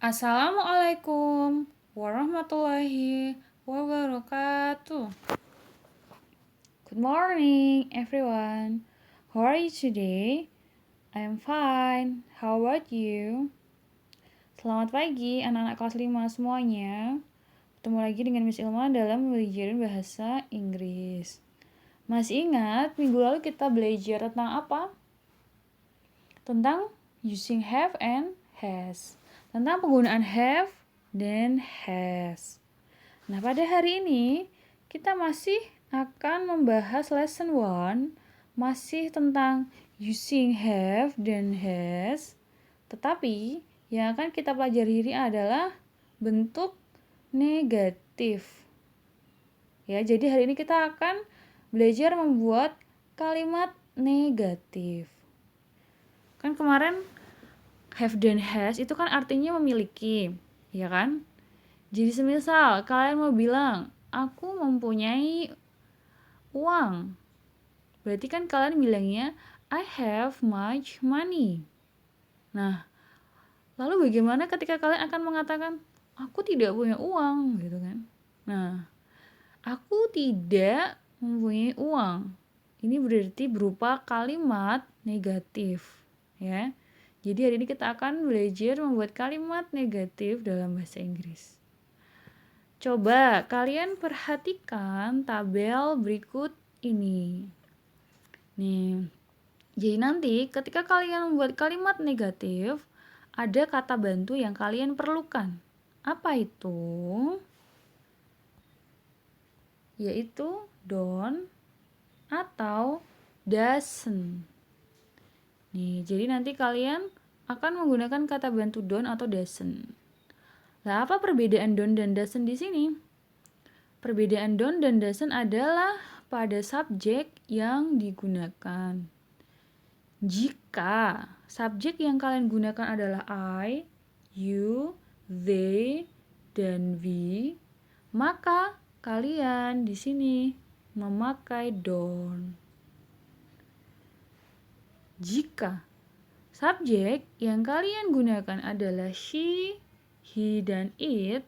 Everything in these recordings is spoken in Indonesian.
Assalamualaikum warahmatullahi wabarakatuh. Good morning, everyone. How are you today? I am fine. How about you? Selamat pagi, anak-anak kelas 5 semuanya. Ketemu lagi dengan Miss Ilma dalam belajar bahasa Inggris. Masih ingat minggu lalu kita belajar tentang apa? Tentang using have and has. Tentang penggunaan have dan has. Nah, pada hari ini kita masih akan membahas lesson 1, masih tentang using have dan has. Tetapi yang akan kita pelajari ini adalah bentuk negatif. Ya, jadi hari ini kita akan belajar membuat kalimat negatif. Kan kemarin have dan has itu kan artinya memiliki, ya kan? Jadi semisal kalian mau bilang, aku mempunyai uang. Berarti kan kalian bilangnya, I have much money. Nah, lalu bagaimana ketika kalian akan mengatakan, aku tidak punya uang, gitu kan? Nah, aku tidak mempunyai uang. Ini berarti berupa kalimat negatif, ya. Jadi hari ini kita akan belajar membuat kalimat negatif dalam bahasa Inggris. Coba kalian perhatikan tabel berikut ini. Nih, jadi nanti ketika kalian membuat kalimat negatif, ada kata bantu yang kalian perlukan. Apa itu? Yaitu don't atau doesn't. Nih, jadi nanti kalian akan menggunakan kata bantu don't atau doesn't. Nah, apa perbedaan don't dan doesn't di sini? Perbedaan don't dan doesn't adalah pada subjek yang digunakan. Jika subjek yang kalian gunakan adalah I, you, they, dan we, maka kalian di sini memakai don't. Jika subjek yang kalian gunakan adalah she, he, dan it,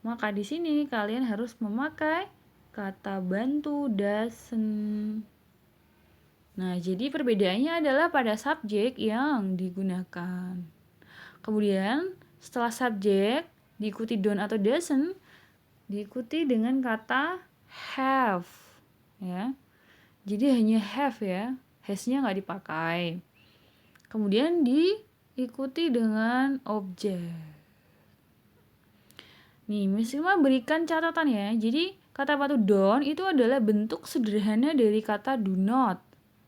maka di sini kalian harus memakai kata bantu doesn't. Nah, jadi perbedaannya adalah pada subjek yang digunakan. Kemudian, setelah subjek diikuti don't atau doesn't, diikuti dengan kata have, ya. Jadi hanya have ya, has-nya nggak dipakai. Kemudian diikuti dengan objek. Nih, Miss Ilma berikan catatan ya. Jadi, kata bantu don't itu adalah bentuk sederhana dari kata do not.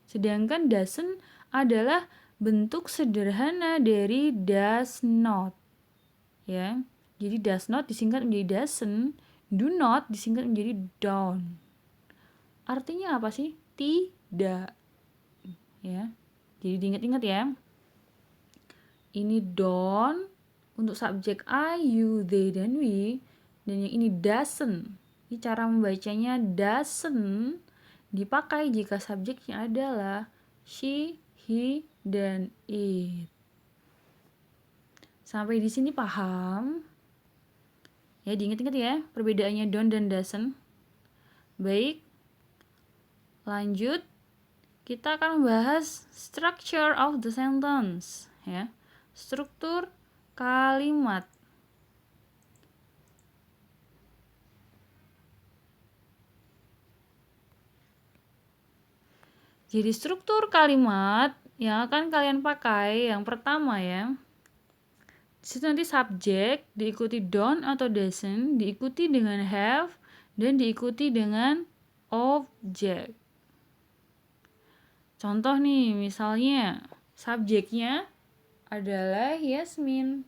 Sedangkan doesn't adalah bentuk sederhana dari does not. Ya. Jadi does not disingkat menjadi doesn't, do not disingkat menjadi don't. Artinya apa sih? Tidak. Ya. Jadi diingat-ingat ya. Ini don't untuk subjek I, you, they, dan we. Dan yang ini doesn't. Ini cara membacanya doesn't dipakai jika subjeknya adalah she, he, dan it. Sampai di sini paham? Ya, diingat-ingat ya perbedaannya don't dan doesn't. Baik. Lanjut. Kita akan membahas structure of the sentence, ya. Struktur kalimat. Jadi struktur kalimat yang akan kalian pakai yang pertama ya. Di situ nanti subjek diikuti don't atau doesn't, diikuti dengan have, dan diikuti dengan objek. Contoh nih, misalnya subjeknya adalah Yasmin.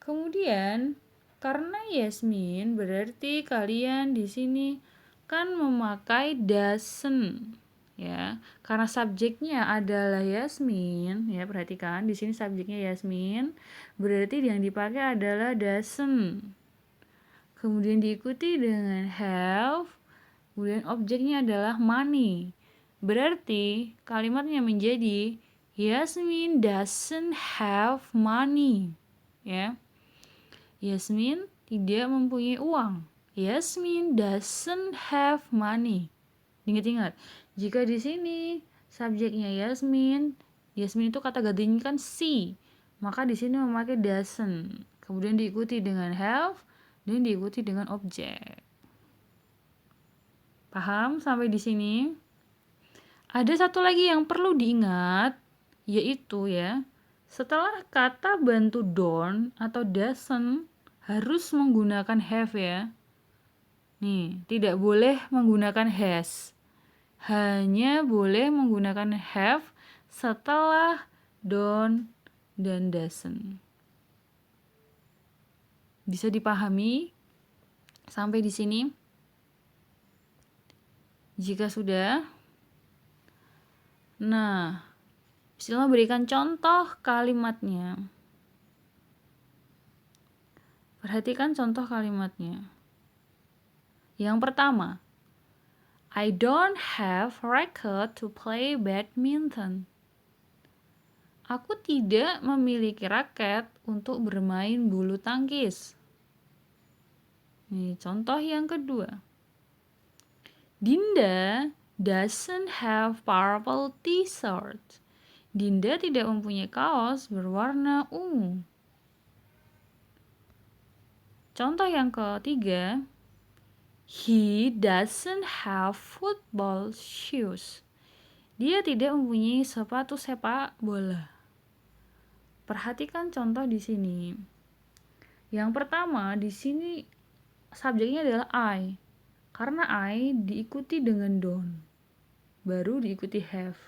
Kemudian karena Yasmin berarti kalian di sini kan memakai doesn't. Ya, karena subjeknya adalah Yasmin, ya perhatikan di sini subjeknya Yasmin, berarti yang dipakai adalah doesn't. Kemudian diikuti dengan have, kemudian objeknya adalah money. Berarti kalimatnya menjadi Yasmin doesn't have money, ya. Yasmin tidak mempunyai uang. Yasmin doesn't have money. Ingat-ingat, jika di sini subjeknya Yasmin itu kata gantinya kan she, maka di sini memakai doesn't, kemudian diikuti dengan have dan diikuti dengan objek. Paham sampai di sini? Ada satu lagi yang perlu diingat, yaitu setelah kata bantu don't atau doesn't harus menggunakan have ya. Nih, tidak boleh menggunakan has. Hanya boleh menggunakan have setelah don't dan doesn't. Bisa dipahami sampai di sini? Jika sudah, nah, bisa memberikan contoh kalimatnya. Perhatikan contoh kalimatnya. Yang pertama, I don't have racket to play badminton. Aku tidak memiliki raket untuk bermain bulu tangkis. Ini contoh yang kedua. Dinda doesn't have purple t-shirt. Dinda tidak mempunyai kaos berwarna ungu. Contoh yang ketiga. He doesn't have football shoes. Dia tidak mempunyai sepatu sepak bola. Perhatikan contoh di sini. Yang pertama, di sini subjeknya adalah I. Karena I diikuti dengan don't. Baru diikuti have.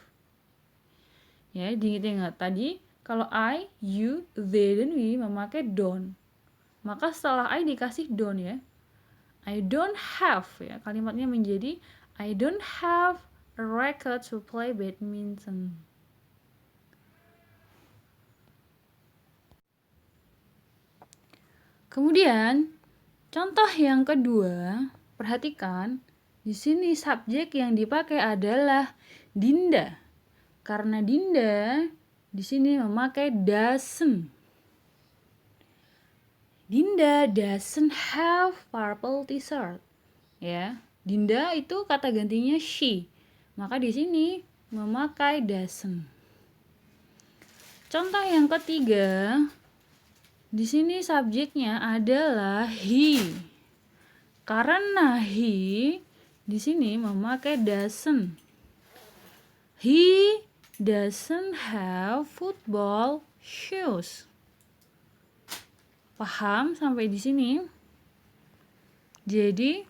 Ya, diingat-ingat tadi kalau I, you, they, dan we memakai don't. Maka setelah I dikasih don't ya. I don't have ya, kalimatnya menjadi I don't have a racket to play badminton. Kemudian contoh yang kedua, perhatikan di sini subjek yang dipakai adalah Dinda. Karena Dinda di sini memakai doesn't. Dinda doesn't have purple t-shirt. Ya, Dinda itu kata gantinya she. Maka di sini memakai doesn't. Contoh yang ketiga, di sini subjeknya adalah he. Karena he di sini memakai doesn't. He doesn't have football shoes. Paham sampai di sini? Jadi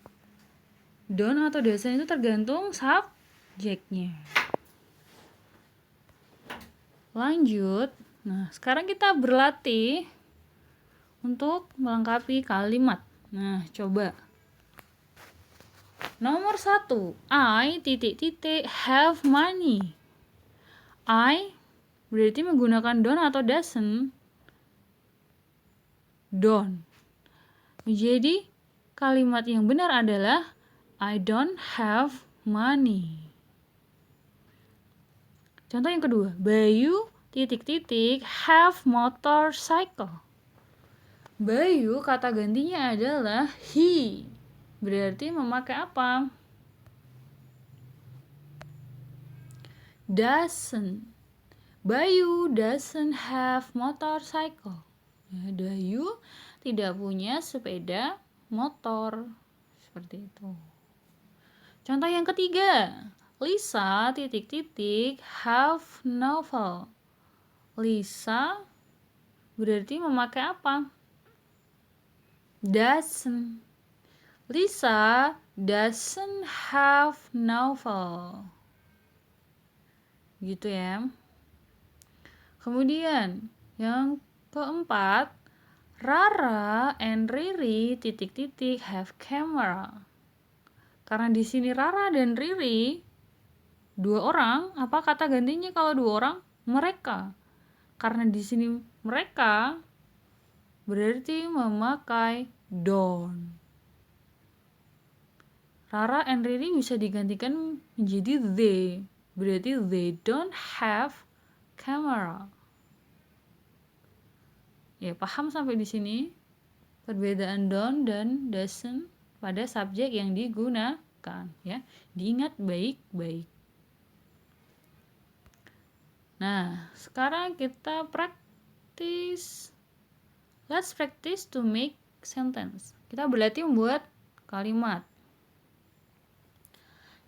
don't atau doesn't itu tergantung subjeknya. Lanjut. Nah, sekarang kita berlatih untuk melengkapi kalimat. Nah, coba. Nomor 1, I have money. I berarti menggunakan don't atau doesn't. Don't. Jadi kalimat yang benar adalah I don't have money. Contoh yang kedua, Bayu have motorcycle. Bayu kata gantinya adalah he. Berarti memakai apa? Doesn't. Bayu doesn't have motorcycle. Ya, Bayu tidak punya sepeda motor. Seperti itu. Contoh yang ketiga, Lisa have novel. Lisa berarti memakai apa? Doesn't. Lisa doesn't have novel. Gitu ya. Kemudian yang keempat, Rara and Riri have camera. Karena di sini Rara dan Riri dua orang, apa kata gantinya kalau dua orang? Mereka. Karena di sini mereka berarti memakai don't. Rara and Riri bisa digantikan menjadi they. Berarti they don't have camera. Ya, paham sampai di sini? perbedaan don't dan doesn't pada subjek yang digunakan, ya. Diingat baik-baik. Nah, sekarang kita practice. Let's practice to make sentence. Kita berlatih membuat kalimat.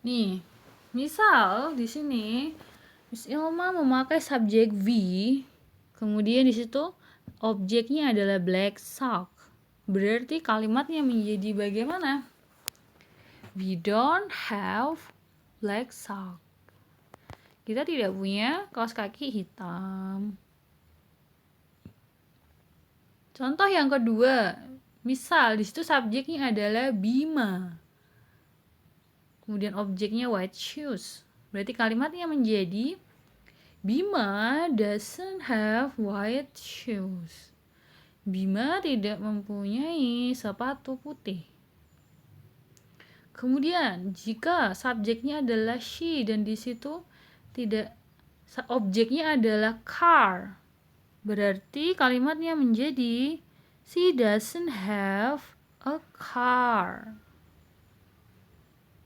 Nih, misal di sini Miss Ilma memakai subjek V, kemudian di situ objeknya adalah black sock. Berarti kalimatnya menjadi bagaimana? We don't have black sock. Kita tidak punya kaos kaki hitam. Contoh yang kedua, misal di situ subjeknya adalah Bima. Kemudian objeknya white shoes. Berarti kalimatnya menjadi Bima doesn't have white shoes. Bima tidak mempunyai sepatu putih. Kemudian jika subjeknya adalah she dan di situ tidak, objeknya adalah car, berarti kalimatnya menjadi she doesn't have a car.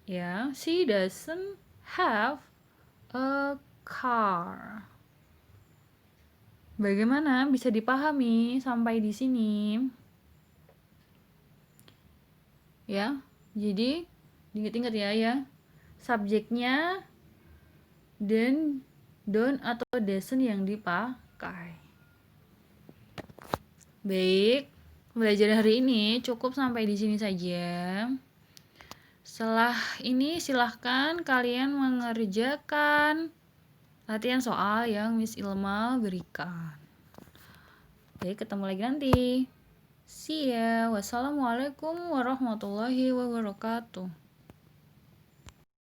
Ya, she doesn't have a car. Bagaimana? Bisa dipahami sampai di sini? Ya, jadi ingat-ingat ya. Subjeknya dan don't atau doesn't yang dipakai. Baik, belajar hari ini cukup sampai di sini saja. Setelah ini silahkan kalian mengerjakan latihan soal yang Miss Ilma berikan. Baik, ketemu lagi nanti. See ya. Wassalamualaikum warahmatullahi wabarakatuh.